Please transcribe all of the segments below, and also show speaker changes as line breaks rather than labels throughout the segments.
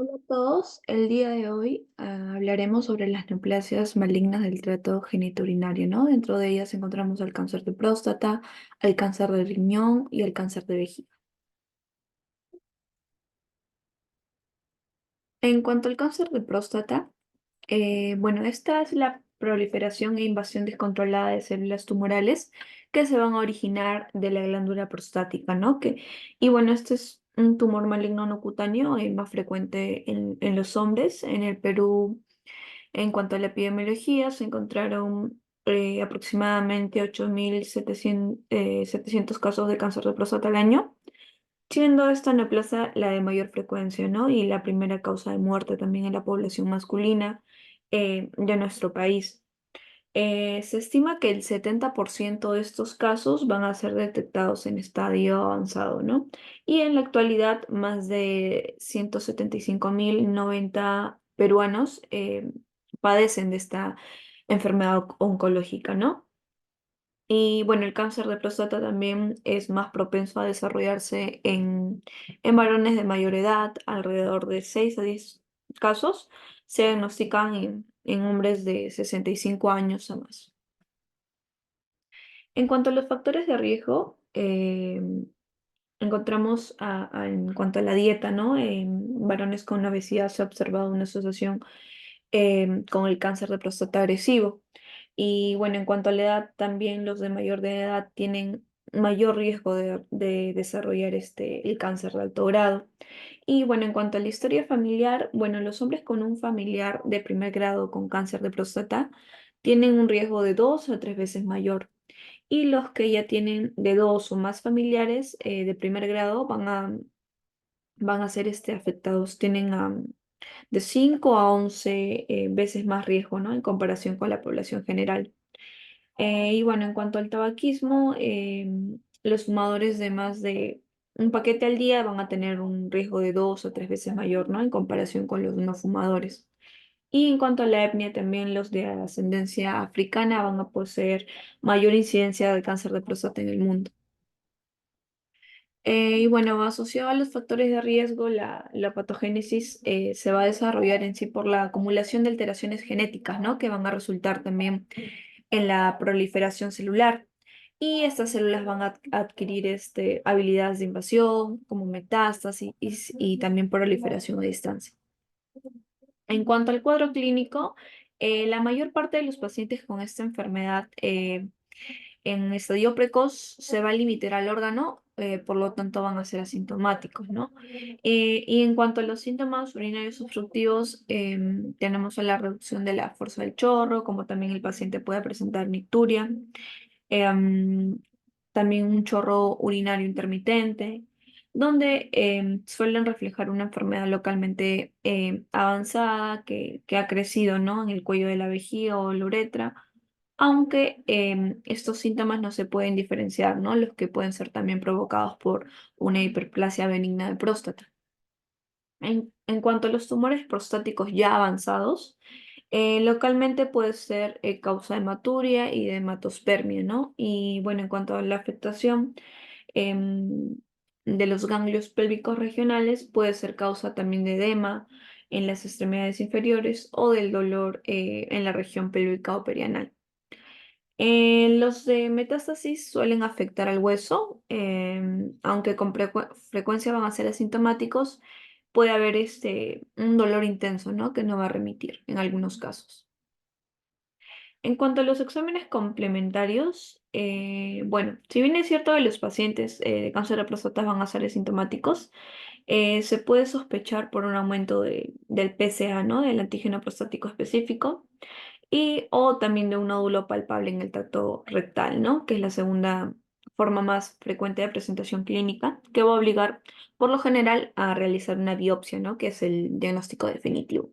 Hola a todos, el día de hoy hablaremos sobre las neoplasias malignas del tracto genitourinario, ¿no? Dentro de ellas encontramos el cáncer de próstata, el cáncer de riñón y el cáncer de vejiga. En cuanto al cáncer de próstata, bueno, esta es la proliferación e invasión descontrolada de células tumorales que se van a originar de la glándula prostática, ¿no? Y bueno, este es un tumor maligno no cutáneo, más frecuente en los hombres. En el Perú, en cuanto a la epidemiología, se encontraron aproximadamente 8.700 casos de cáncer de próstata al año, siendo esta neoplasia la de mayor frecuencia, ¿no? Y la primera causa de muerte también en la población masculina de nuestro país. Se estima que el 70% de estos casos van a ser detectados en estadio avanzado, ¿no? Y en la actualidad, más de 175.090 peruanos padecen de esta enfermedad oncológica, ¿no? Y bueno, el cáncer de próstata también es más propenso a desarrollarse en varones de mayor edad, alrededor de 6 a 10 casos se diagnostican en hombres de 65 años o más. En cuanto a los factores de riesgo, encontramos en cuanto a la dieta, ¿no? En varones con obesidad se ha observado una asociación con el cáncer de próstata agresivo. Y bueno, en cuanto a la edad, también los de mayor de edad tienen mayor riesgo de desarrollar el cáncer de alto grado. Y bueno, en cuanto a la historia familiar, bueno, los hombres con un familiar de primer grado con cáncer de próstata tienen un riesgo de 2 a 3 veces mayor. Y los que ya tienen de dos o más familiares de primer grado van a ser afectados, tienen de 5 a 11 veces más riesgo, ¿no? En comparación con la población general. Y bueno, en cuanto al tabaquismo, los fumadores de más de un paquete al día van a tener un riesgo de 2 o 3 veces mayor, ¿no? En comparación con los no fumadores. Y en cuanto a la etnia, también los de ascendencia africana van a poseer mayor incidencia de cáncer de próstata en el mundo. Y bueno, asociado a los factores de riesgo, la patogénesis se va a desarrollar en sí por la acumulación de alteraciones genéticas, ¿no? Que van a resultar también en la proliferación celular. Y estas células van a adquirir habilidades de invasión, como metástasis y también proliferación a distancia. En cuanto al cuadro clínico, la mayor parte de los pacientes con esta enfermedad en estadio precoz se va a limitar al órgano, por lo tanto van a ser asintomáticos, ¿no? Y en cuanto a los síntomas urinarios obstructivos, tenemos la reducción de la fuerza del chorro, como también el paciente puede presentar nicturia, em, también un chorro urinario intermitente, donde suelen reflejar una enfermedad localmente avanzada que ha crecido, ¿no? En el cuello de la vejiga o la uretra, aunque estos síntomas no se pueden diferenciar, ¿no? Los que pueden ser también provocados por una hiperplasia benigna de próstata. En cuanto a los tumores prostáticos ya avanzados, localmente puede ser causa de hematuria y de hematospermia, ¿no? Y bueno, en cuanto a la afectación em, de los ganglios pélvicos regionales, puede ser causa también de edema en las extremidades inferiores o del dolor en la región pélvica o perianal. Los de metástasis suelen afectar al hueso, aunque con frecuencia van a ser asintomáticos, puede haber un dolor intenso, ¿no? Que no va a remitir en algunos casos. En cuanto a los exámenes complementarios, bueno, si bien es cierto que los pacientes de cáncer de próstata van a ser asintomáticos, se puede sospechar por un aumento del PSA, ¿no? Del antígeno prostático específico y o también de un nódulo palpable en el tracto rectal, ¿no? Que es la segunda forma más frecuente de presentación clínica, que va a obligar por lo general a realizar una biopsia, ¿no? Que es el diagnóstico definitivo.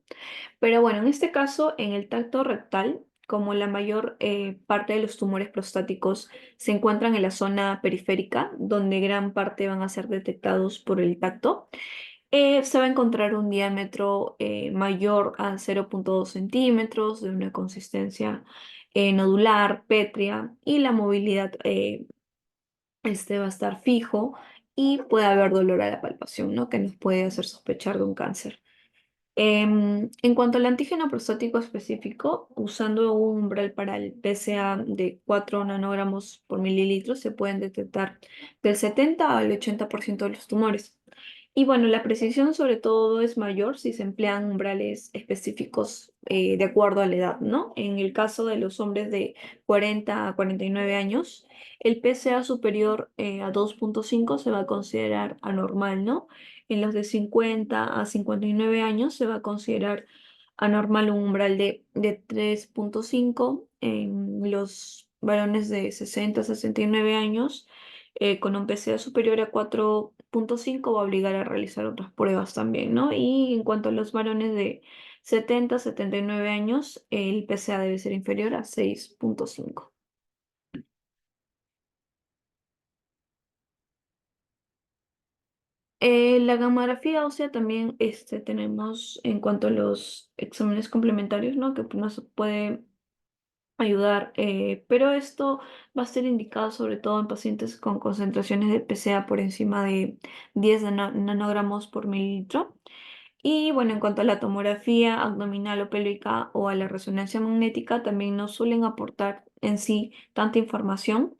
Pero bueno, en este caso, en el tracto rectal, como la mayor parte de los tumores prostáticos se encuentran en la zona periférica, donde gran parte van a ser detectados por el tacto, se va a encontrar un diámetro mayor a 0,2 centímetros, de una consistencia nodular, pétrea, y la movilidad va a estar fijo y puede haber dolor a la palpación, ¿no? Que nos puede hacer sospechar de un cáncer. En cuanto al antígeno prostático específico, usando un umbral para el PSA de 4 nanogramos por mililitro, se pueden detectar del 70 al 80% de los tumores. Y bueno, la precisión sobre todo es mayor si se emplean umbrales específicos de acuerdo a la edad, ¿no? En el caso de los hombres de 40 a 49 años, el PSA superior a 2,5 se va a considerar anormal, ¿no? En los de 50 a 59 años se va a considerar anormal un umbral de 3,5. En los varones de 60 a 69 años, con un PSA superior a 4,5 va a obligar a realizar otras pruebas también, ¿no? Y en cuanto a los varones de 70 a 79 años, el PSA debe ser inferior a 6,5. La gamografía ósea también tenemos en cuanto a los exámenes complementarios, ¿no? Que nos puede ayudar, pero esto va a ser indicado sobre todo en pacientes con concentraciones de PSA por encima de 10 nanogramos por mililitro. Y bueno, en cuanto a la tomografía abdominal o pélvica o a la resonancia magnética, también no suelen aportar en sí tanta información,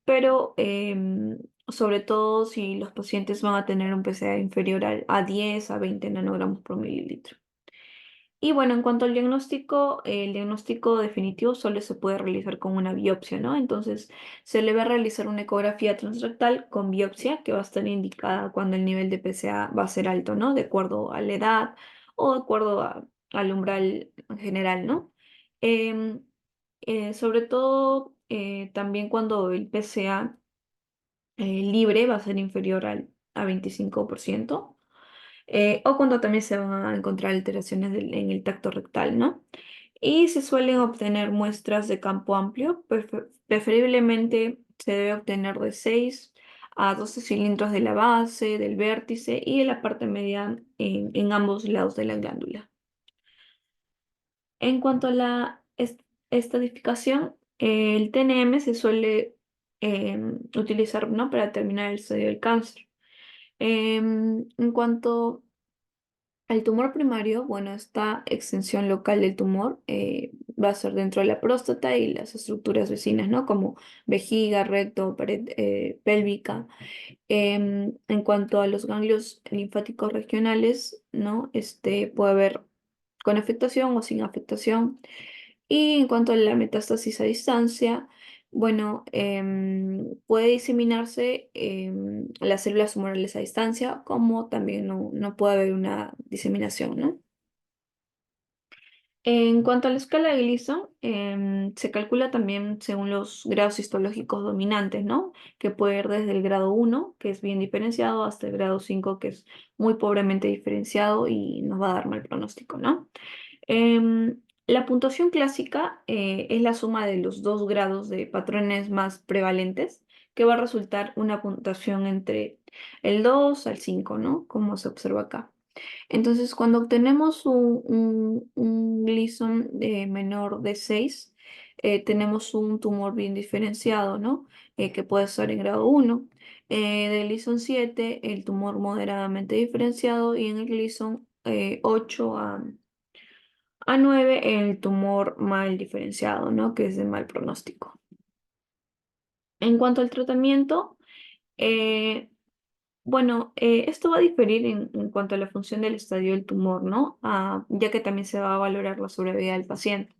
pero sobre todo si los pacientes van a tener un PSA inferior a 10 a 20 nanogramos por mililitro. Y bueno, en cuanto al diagnóstico, el diagnóstico definitivo solo se puede realizar con una biopsia, ¿no? Entonces, se le va a realizar una ecografía transrectal con biopsia que va a estar indicada cuando el nivel de PSA va a ser alto, ¿no? De acuerdo a la edad o de acuerdo al umbral en general, ¿no? Em, Sobre todo, también cuando el PSA libre va a ser inferior a 25%, o cuando también se van a encontrar alteraciones en el tacto rectal, ¿no? Y se suelen obtener muestras de campo amplio, preferiblemente se debe obtener de 6 a 12 cilindros de la base, del vértice y de la parte media en ambos lados de la glándula. En cuanto a la estadificación, el TNM se suele utilizar, ¿no? Para determinar el estadio del cáncer. En cuanto el tumor primario, bueno, esta extensión local del tumor va a ser dentro de la próstata y las estructuras vecinas, ¿no? Como vejiga, recto, pared pélvica. En cuanto a los ganglios linfáticos regionales, ¿no? Puede haber con afectación o sin afectación. Y en cuanto a la metástasis a distancia, bueno, puede diseminarse las células tumorales a distancia, como también no puede haber una diseminación, ¿no? En cuanto a la escala de Gleason, se calcula también según los grados histológicos dominantes, ¿no? Que puede ir desde el grado 1, que es bien diferenciado, hasta el grado 5, que es muy pobremente diferenciado y nos va a dar mal pronóstico, ¿no? La puntuación clásica es la suma de los dos grados de patrones más prevalentes, que va a resultar una puntuación entre el 2 al 5, ¿no? Como se observa acá. Entonces, cuando obtenemos un Gleason menor de 6, tenemos un tumor bien diferenciado, ¿no? Que puede estar en grado 1. De Gleason 7, el tumor moderadamente diferenciado, y en el Gleason 8 a 9, el tumor mal diferenciado, ¿no? Que es de mal pronóstico. En cuanto al tratamiento, eh, bueno, esto va a diferir en cuanto a la función del estadio del tumor, ¿no? Ya que también se va a valorar la sobrevida del paciente.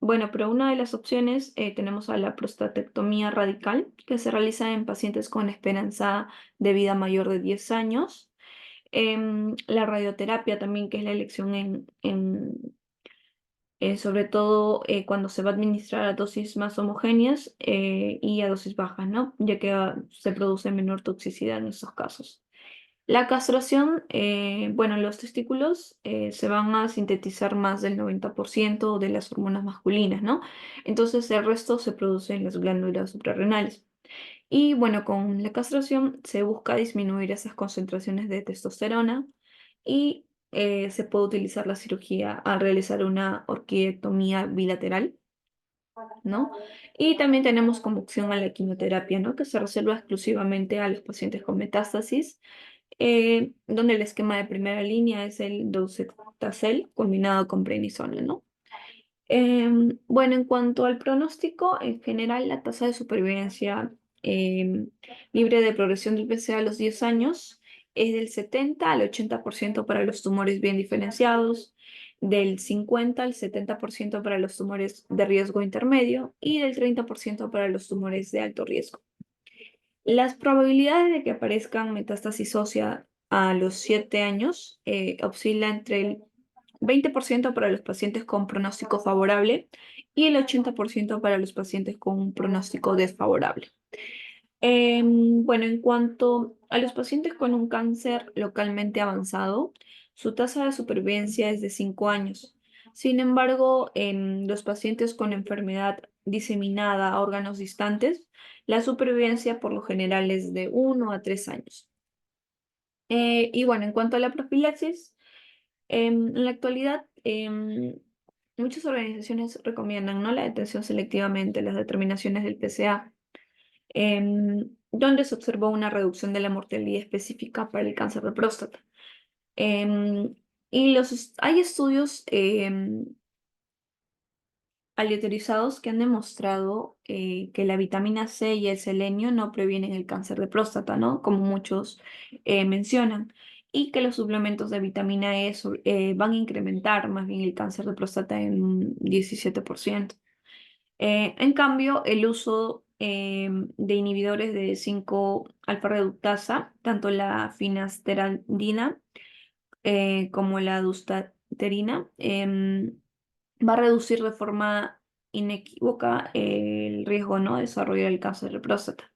Bueno, pero una de las opciones tenemos a la prostatectomía radical, que se realiza en pacientes con esperanza de vida mayor de 10 años. La radioterapia también, que es la elección sobre todo cuando se va a administrar a dosis más homogéneas y a dosis bajas, ¿no? Ya que se produce menor toxicidad en estos casos. La castración, bueno, los testículos se van a sintetizar más del 90% de las hormonas masculinas, ¿no? Entonces el resto se produce en las glándulas suprarrenales. Y bueno, con la castración se busca disminuir esas concentraciones de testosterona y se puede utilizar la cirugía al realizar una orquidectomía bilateral, ¿no? Y también tenemos como opción a la quimioterapia, ¿no? Que se reserva exclusivamente a los pacientes con metástasis. donde el esquema de primera línea es el docetaxel combinado con prednisona, ¿no? Bueno, en cuanto al pronóstico, en general la tasa de supervivencia em, libre de progresión del PCA a los 10 años es del 70 al 80% para los tumores bien diferenciados, del 50 al 70% para los tumores de riesgo intermedio y del 30% para los tumores de alto riesgo. Las probabilidades de que aparezcan metástasis ósea a los 7 años oscila entre el 20% para los pacientes con pronóstico favorable y el 80% para los pacientes con un pronóstico desfavorable. Bueno, en cuanto a los pacientes con un cáncer localmente avanzado, su tasa de supervivencia es de 5 años. Sin embargo, en los pacientes con enfermedad diseminada a órganos distantes, la supervivencia por lo general es de 1 a 3 años. Y bueno, en cuanto a la profilaxis, en la actualidad, muchas organizaciones recomiendan, ¿no?, la detención selectivamente, las determinaciones del PSA, donde se observó una reducción de la mortalidad específica para el cáncer de próstata. Em, hay estudios aleatorizados que han demostrado que la vitamina C y el selenio no previenen el cáncer de próstata, ¿no? Como muchos mencionan, y que los suplementos de vitamina E van a incrementar más bien el cáncer de próstata en un 17%. En cambio, el uso de inhibidores de 5-alfa reductasa, tanto la finasteridina como la dustaterina, va a reducir de forma inequívoca el riesgo, ¿no?, de desarrollar el cáncer de próstata.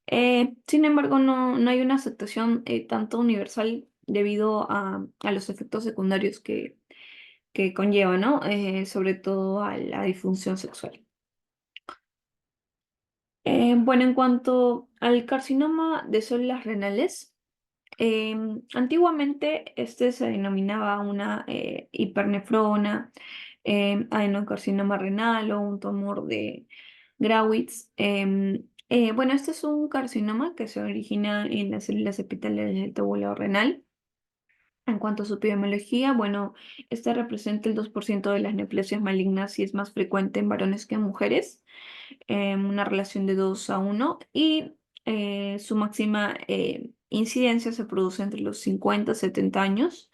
Sin embargo, no hay una aceptación tanto universal debido a los efectos secundarios que conlleva, ¿no? Sobre todo a la disfunción sexual. Bueno, en cuanto al carcinoma de células renales, antiguamente este se denominaba una hipernefrona, adenocarcinoma renal o un tumor de Grawitz. Bueno, este es un carcinoma que se origina en las células epiteliales del túbulo renal. En cuanto a su epidemiología, bueno, este representa el 2% de las neoplasias malignas y es más frecuente en varones que en mujeres, una relación de 2 a 1, y su máxima incidencia se produce entre los 50 y 70 años.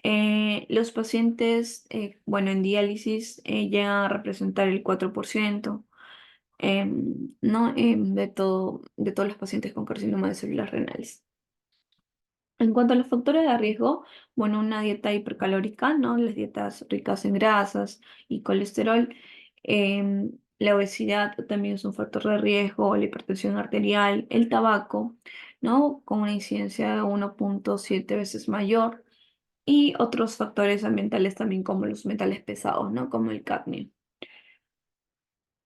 Los pacientes, bueno, en diálisis llegan a representar el 4%, ¿no? De todos los pacientes con carcinoma de células renales. En cuanto a los factores de riesgo, bueno, una dieta hipercalórica, ¿no? Las dietas ricas en grasas y colesterol. La obesidad también es un factor de riesgo, la hipertensión arterial, el tabaco, ¿no?, con una incidencia de 1,7 veces mayor, y otros factores ambientales también como los metales pesados, ¿no?, como el cadmio.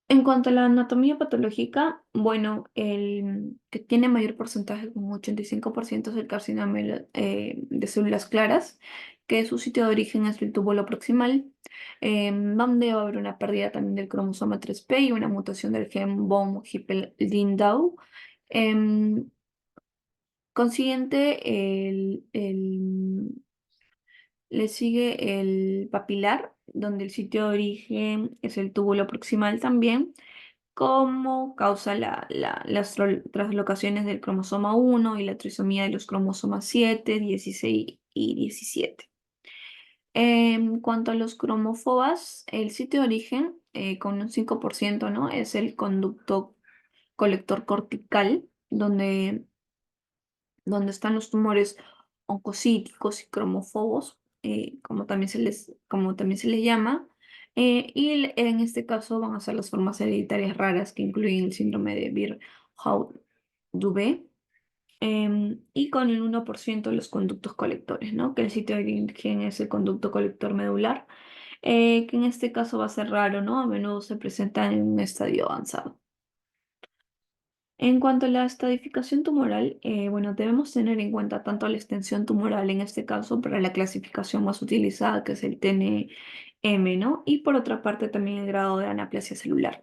En cuanto a la anatomía patológica, bueno, el que tiene mayor porcentaje, como 85%, es el carcinoma de células claras, que su sitio de origen es el túbulo proximal, donde va a haber una pérdida también del cromosoma 3p y una mutación del gen von Hippel-Lindau. Em, Consiguiente, le sigue el papilar, donde el sitio de origen es el túbulo proximal también, como causa las traslocaciones del cromosoma 1 y la trisomía de los cromosomas 7, 16 y 17. En cuanto a los cromófobas, el sitio de origen, con un 5%, ¿no?, es el conducto colector cortical, donde están los tumores oncocíticos y cromófobos, como también se les llama, en este caso van a ser las formas hereditarias raras que incluyen el síndrome de Birt-Haupt-Dubé, y con el 1% los conductos colectores, ¿no?, que el sitio de origen es el conducto colector medular, que en este caso va a ser raro, ¿no? A menudo se presenta en un estadio avanzado. En cuanto a la estratificación tumoral, bueno, debemos tener en cuenta tanto la extensión tumoral en este caso para la clasificación más utilizada, que es el TNM, ¿no? Y por otra parte también el grado de anaplasia celular.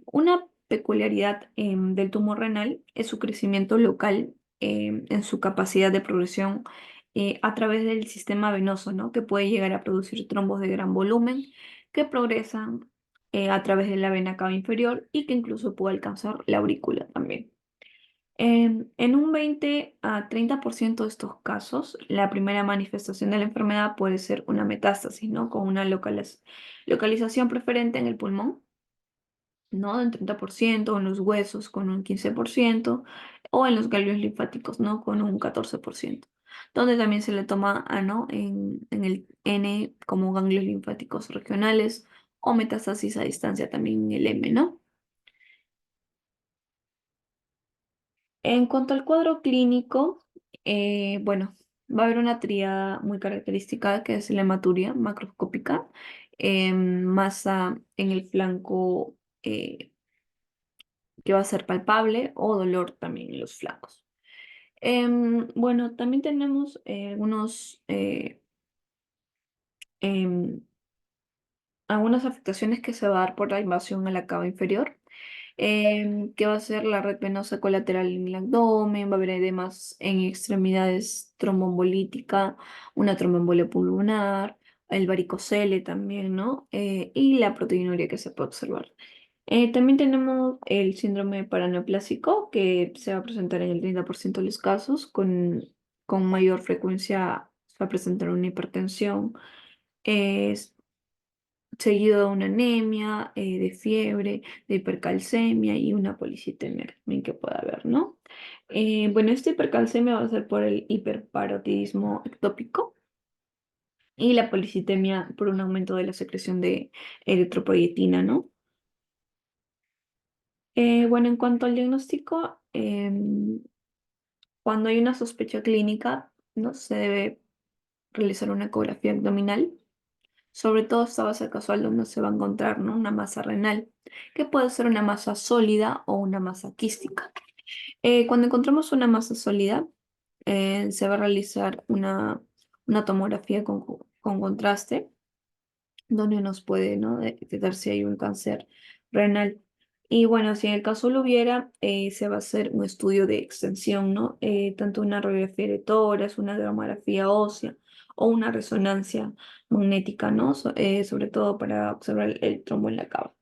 Una peculiaridad del tumor renal es su crecimiento local en su capacidad de progresión a través del sistema venoso, ¿no? Que puede llegar a producir trombos de gran volumen que progresan a través de la vena cava inferior y que incluso puede alcanzar la aurícula también. En un 20 a 30% de estos casos, la primera manifestación de la enfermedad puede ser una metástasis, ¿no? Con una localización preferente en el pulmón, ¿no? En 30%, o en los huesos con un 15%, o en los ganglios linfáticos, ¿no? Con un 14%, donde también se le toma, ¿no? En el N como ganglios linfáticos regionales o metástasis a distancia también en el M, ¿no? En cuanto al cuadro clínico, bueno, va a haber una tríada muy característica que es la hematuria macroscópica, masa en el flanco que va a ser palpable o dolor también en los flancos. Bueno, también tenemos algunas afectaciones que se va a dar por la invasión a la cava inferior, que va a ser la red venosa colateral en el abdomen, va a haber edemas en extremidades tromboembolítica, una tromboembolia pulmonar, el varicocele también, ¿no? Y la proteinuria que se puede observar. También tenemos el síndrome paraneoplásico, que se va a presentar en el 30% de los casos, con mayor frecuencia se va a presentar una hipertensión, seguido de una anemia, de fiebre, de hipercalcemia y una policitemia también que pueda haber, ¿no? Bueno, esta hipercalcemia va a ser por el hiperparotitismo ectópico y la policitemia por un aumento de la secreción de eritropoyetina, ¿no? Bueno, en cuanto al diagnóstico, cuando hay una sospecha clínica, ¿no? Se debe realizar una ecografía abdominal. Sobre todo esta va a ser casual donde se va a encontrar, ¿no? Una masa renal, que puede ser una masa sólida o una masa quística. Cuando encontramos una masa sólida, se va a realizar una tomografía con contraste donde nos puede, ¿no? Detectar si hay un cáncer renal. Y bueno, si en el caso lo hubiera, se va a hacer un estudio de extensión, ¿no? Tanto una radiografía de tórax, una tomografía ósea o una resonancia magnética, ¿no? Sobre todo para observar el trombo en la cava.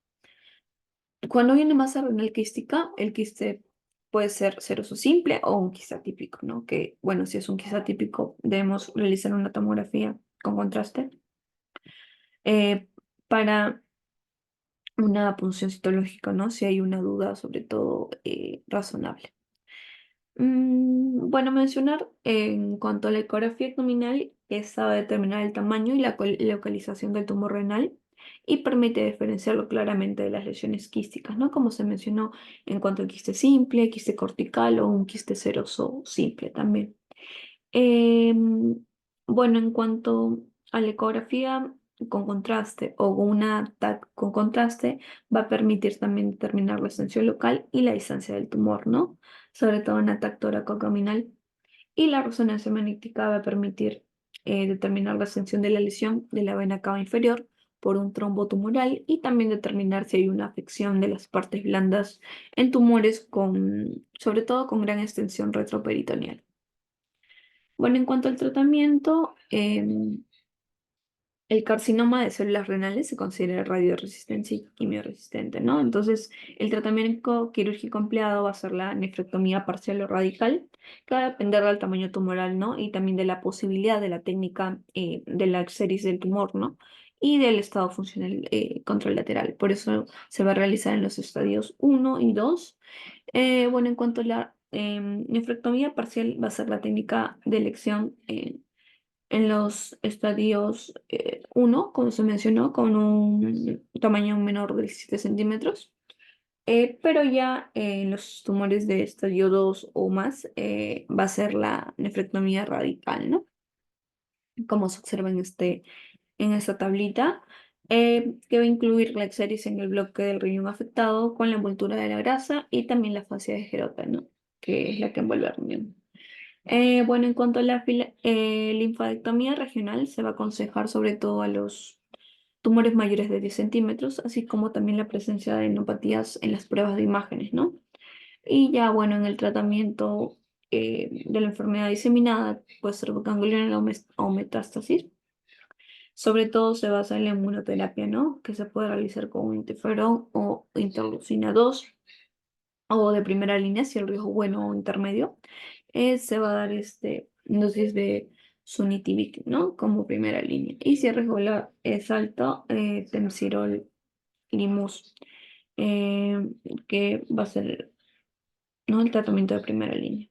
Cuando hay una masa renal quística, el quiste puede ser seroso simple o un quiste atípico, ¿no? Que, bueno, si es un quiste atípico, debemos realizar una tomografía con contraste. eh, para una punción citológica, ¿no? Si hay una duda, sobre todo razonable. Bueno, mencionar en cuanto a la ecografía abdominal, esta va a determinar el tamaño y la localización del tumor renal y permite diferenciarlo claramente de las lesiones quísticas, ¿no? Como se mencionó en cuanto al quiste simple, quiste cortical o un quiste seroso simple también. Em, bueno, en cuanto a la ecografía con contraste o una TAC con contraste, va a permitir también determinar la extensión local y la distancia del tumor, ¿no? Sobre todo en la TAC toracoabdominal. Y la resonancia magnética va a permitir determinar la extensión de la lesión de la vena cava inferior por un trombo tumoral y también determinar si hay una afección de las partes blandas en tumores sobre todo con gran extensión retroperitoneal. Bueno, en cuanto al tratamiento, el carcinoma de células renales se considera radioresistente y quimioresistente, ¿no? Entonces, el tratamiento quirúrgico empleado va a ser la nefrectomía parcial o radical, que va a depender del tamaño tumoral, ¿no? Y también de la posibilidad de la técnica de la exeris del tumor, ¿no? Y del estado funcional contralateral. Por eso se va a realizar en los estadios 1 y 2. Bueno, en cuanto a la nefrectomía parcial, va a ser la técnica de elección en los estadios 1, como se mencionó, con un tamaño menor de 17 centímetros. Pero ya en los tumores de estadio 2 o más va a ser la nefrectomía radical, ¿no? Como se observa en esta tablita, que va a incluir la exeris en el bloque del riñón afectado con la envoltura de la grasa y también la fascia de Gerota, ¿no? Que es la que envuelve el riñón. Bueno, en cuanto a la linfadectomía regional, se va a aconsejar sobre todo a los tumores mayores de 10 centímetros, así como también la presencia de enopatías en las pruebas de imágenes, ¿no? Y ya, bueno, en el tratamiento de la enfermedad diseminada, puede ser ganglionar o metástasis. Sobre todo se basa en la inmunoterapia, ¿no? Que se puede realizar con interferón o interleucina 2 o de primera línea, si el riesgo bueno o intermedio, se va a dar dosis de sunitinib, ¿no? Como primera línea. Y si el riesgo es alto, temsirol limus, que va a ser, ¿no? El tratamiento de primera línea.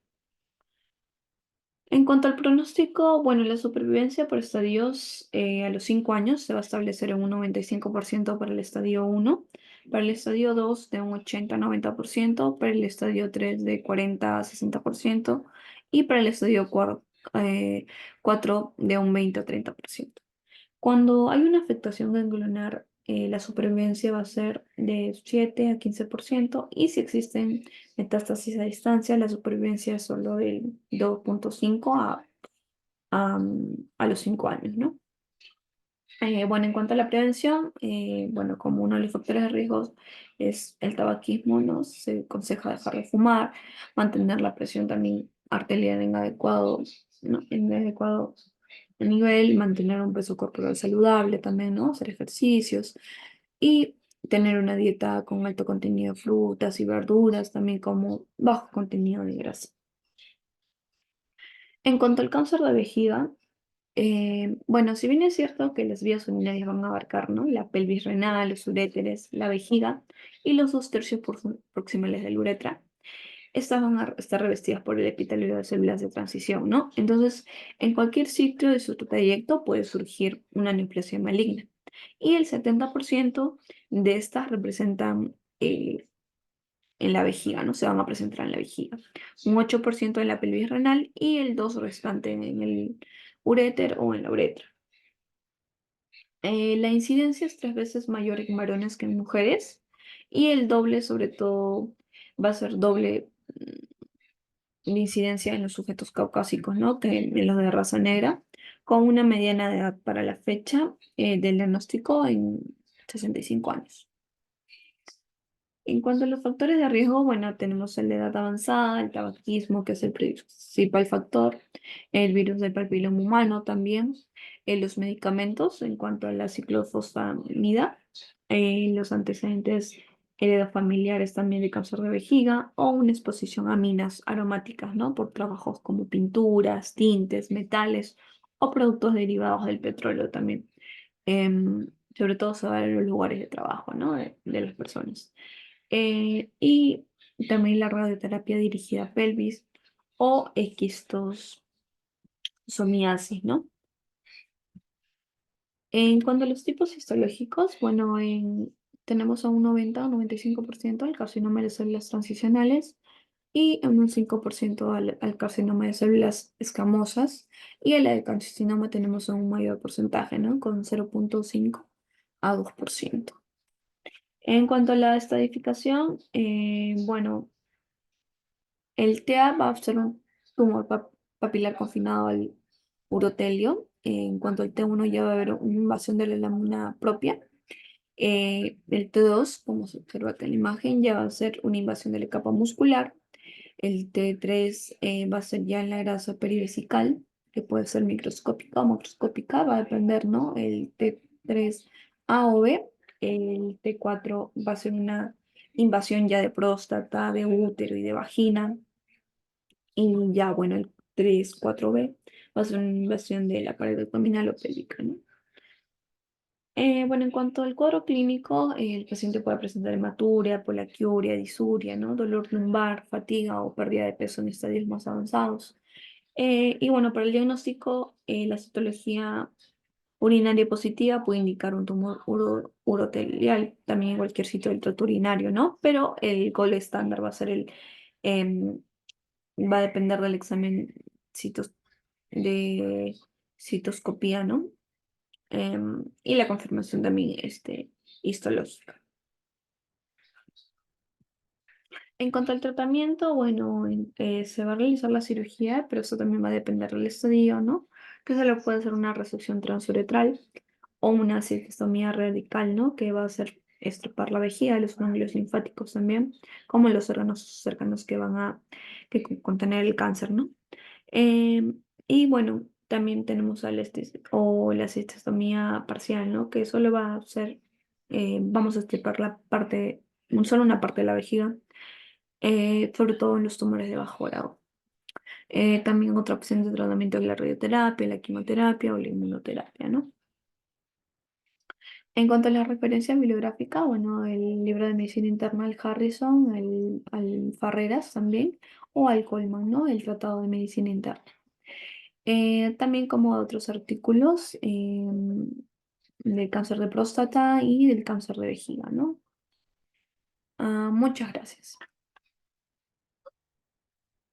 En cuanto al pronóstico, bueno, la supervivencia por estadios a los 5 años se va a establecer en un 95% para el estadio 1, para el estadio 2 de un 80-90%, para el estadio 3 de 40-60% y para el estadio 4 de un 20-30%. Cuando hay una afectación ganglionar, la supervivencia va a ser de 7-15% y si existen metástasis a distancia, la supervivencia es solo del 2,5 a los 5 años, ¿no? Bueno, en cuanto a la prevención, bueno, como uno de los factores de riesgo es el tabaquismo, ¿no? Se aconseja dejar de fumar, mantener la presión también arterial en adecuado, ¿no? En adecuado nivel, mantener un peso corporal saludable también, ¿no? Hacer ejercicios y tener una dieta con alto contenido de frutas y verduras, también como bajo contenido de grasa. En cuanto al cáncer de vejiga, bueno, si bien es cierto que las vías urinarias van a abarcar, ¿no? La pelvis renal, los uréteres, la vejiga y los 2 tercios proximales de la uretra, estas van a estar revestidas por el epitelio de células de transición, ¿no? Entonces, en cualquier sitio de su trayecto puede surgir una neoplasia maligna. Y el 70% de estas representan en la vejiga, ¿no? Se van a presentar en la vejiga. Un 8% en la pelvis renal y el 2% restante en el uréter o en la uretra. La incidencia es 3 veces mayor en varones que en mujeres y el doble, sobre todo, va a ser doble de incidencia en los sujetos caucásicos, ¿no? Que en los de raza negra, con una mediana de edad para la fecha del diagnóstico en 65 años. En cuanto a los factores de riesgo, bueno, tenemos la edad avanzada, el tabaquismo, que es el principal factor, el virus del papiloma humano también, los medicamentos en cuanto a la ciclofosfamida, los antecedentes heredofamiliares también de cáncer de vejiga o una exposición a minas aromáticas, ¿no? Por trabajos como pinturas, tintes, metales o productos derivados del petróleo también. Sobre todo se va en los lugares de trabajo, ¿no? De las personas. Y también la radioterapia dirigida a pelvis o esquistosomiasis, ¿no? En cuanto a los tipos histológicos, bueno, tenemos a un 90 o 95% al carcinoma de células transicionales y en un 5% al carcinoma de células escamosas y el adenocarcinoma tenemos un mayor porcentaje, ¿no? Con 0,5 a 2%. En cuanto a la estadificación, bueno, el TEA va a ser un tumor papilar confinado al urotelio. En cuanto al T1 ya va a haber una invasión de la lámina propia. El T2, como se observa acá en la imagen, ya va a ser una invasión de la capa muscular. El T3 va a ser ya en la grasa perivesical, que puede ser microscópica o macroscópica, va a depender, ¿no? El T3 A o B. El T4 va a ser una invasión ya de próstata, de útero y de vagina. Y ya, bueno, el 3-4B va a ser una invasión de la pared abdominal o pélvica, ¿no? Bueno, en cuanto al cuadro clínico, el paciente puede presentar hematuria, poliaquiuria, disuria, ¿no? Dolor lumbar, fatiga o pérdida de peso en estadios más avanzados. Y bueno, para el diagnóstico, la citología urinaria positiva puede indicar un tumor urotelial, también en cualquier sitio del tracto urinario, ¿no? Pero el gol estándar va a ser em, va a depender del examen citos- de citoscopía, ¿no? Y la confirmación también histológica. En cuanto al tratamiento, bueno, se va a realizar la cirugía, pero eso también va a depender del estadio, ¿no? Que se le puede hacer una resección transuretral o una cistectomía radical, ¿no? Que va a ser estripar la vejiga, los ganglios linfáticos también, como los órganos cercanos que van a contener el cáncer, ¿no? Y bueno, también tenemos o la cistectomía parcial, ¿no? Que solo va a ser, vamos a estripar solo una parte de la vejiga, sobre todo en los tumores de bajo grado. También otra opción de tratamiento es la radioterapia, la quimioterapia o la inmunoterapia, ¿no? En cuanto a la referencia bibliográfica, bueno, el libro de medicina interna del Harrison, al Farreras también, o al Coleman, ¿no? El Tratado de Medicina Interna. También como otros artículos del cáncer de próstata y del cáncer de vejiga, ¿no? Muchas gracias.